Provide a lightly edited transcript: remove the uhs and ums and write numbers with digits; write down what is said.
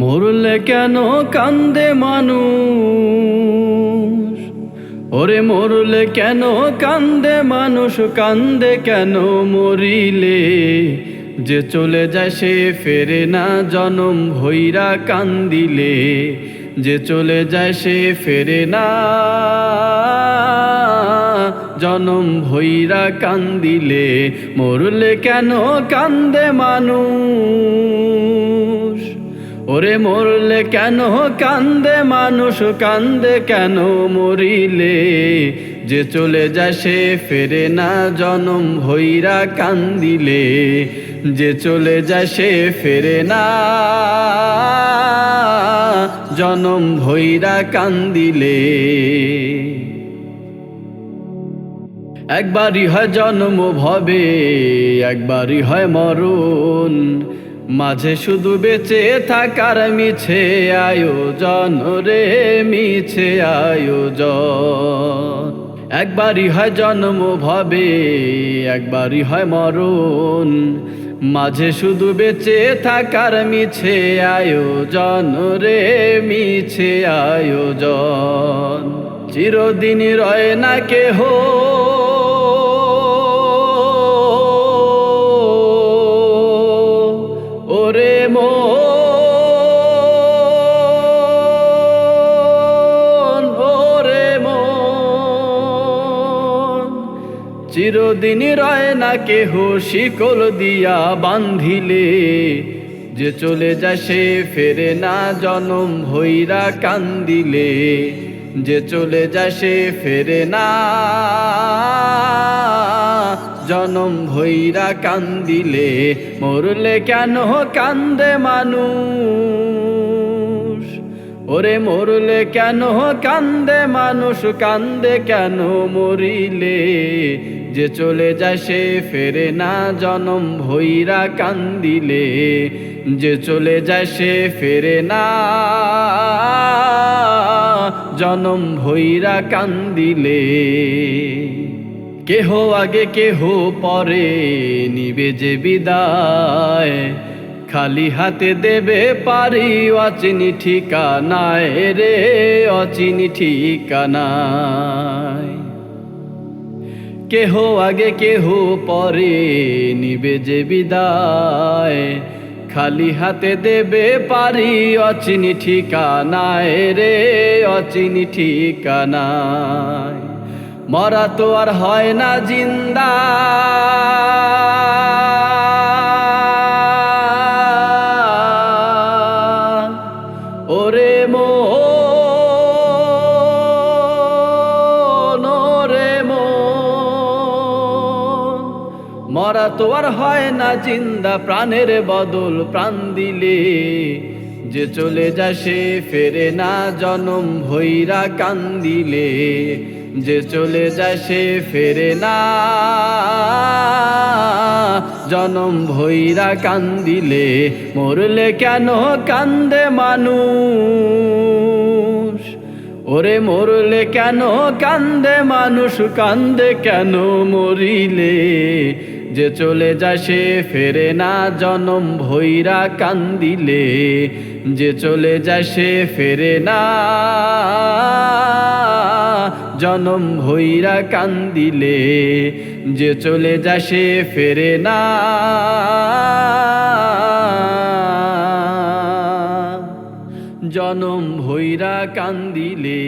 মরলে কেন কান্দে মানুষ, ওরে মরলে কেন কান্দে মানুষ, কান্দে কেন মরিলে, যে চলে যায় সে ফেরে না জনম ভৈরা কান্দিলে, যে চলে যায় সে ফেরে না জনম ভৈরা কান্দিলে। মরলে কেন কান্দে মানুষ, ওরে মরলে কেন কান্দে মানুষ, কান্দে কেন মরিলে, যে চলে যায় সে ফেরে না জনম ভৈরা কান্দিলে, যে চলে যায় সে ফেরে না জনম ভৈরা কান্দিলে। একবারই হয় জন্ম ভবে, একবারই হয় মরণ, মাঝে শুধু বেঁচে থাকার মিছে আয়োজন রে, মিছে আয়োজন। একবারই হয় জন্ম ভবে, একবারই হয় মরণ, মাঝে শুধু বেঁচে থাকার মিছে আয়োজন রে, মিছে আয়োজন। চিরদিন রয় না কেহ, ওরে মন, ওরে মন, চিরদিন রয় না কেহ শিকল দিয়া বান্ধিলে, যে চলে যায় সে ফেরে না জনম ভৈরা কান্দিলে, যে চলে যায় সে ফেরে না জনম ভৈরা কান্দিলে। মরলে কেন কান্দে মানুষ, ওরে মরলে কেন কান্দে মানুষ, কান্দে কেন মরিলে, যে চলে যায় সে ফেরে না জনম ভৈরা কান্দিলে, যে চলে যায় সে ফেরে না জনম ভৈরা কান্দিলে। কেহ আগে কেহ পরে নিবে যে বিদায়, খালি হাতে দেবে পারি অচিনি ঠিকানায় রে, অচিনি ঠিকানায়। কেহ আগে কেহ পরে নিবে যে বিদায়, খালি হাতে দেবে পারি অচিনি ঠিকানায় রে, অচিনি ঠিকানায়। মরা তো আর হয় না জিন্দা, ওরে মন, ওরে মন, মরা তো আর হয় না জিন্দা, প্রাণের বদল প্রাণ দিলে, যে চলে যায় সে ফেরে না জনম ভৈরা কান্দিলে, যে চলে যায় সে ফেরে না জনম ভৈরা কান্দিলে। মরলে কেন কান্দে মানুষ, ওরে মরলে কেন কান্দে মানুষ, কান্দে কেন মরিলে, যে চলে যায় সে ফেরে না জনম ভৈরা কান্দিলে, যে চলে যায় সে ফেরে না জনম ভৈরা কান্দিলে, যে চলে যায় সে ফেরে না জনম ভৈরা কান্দিলে।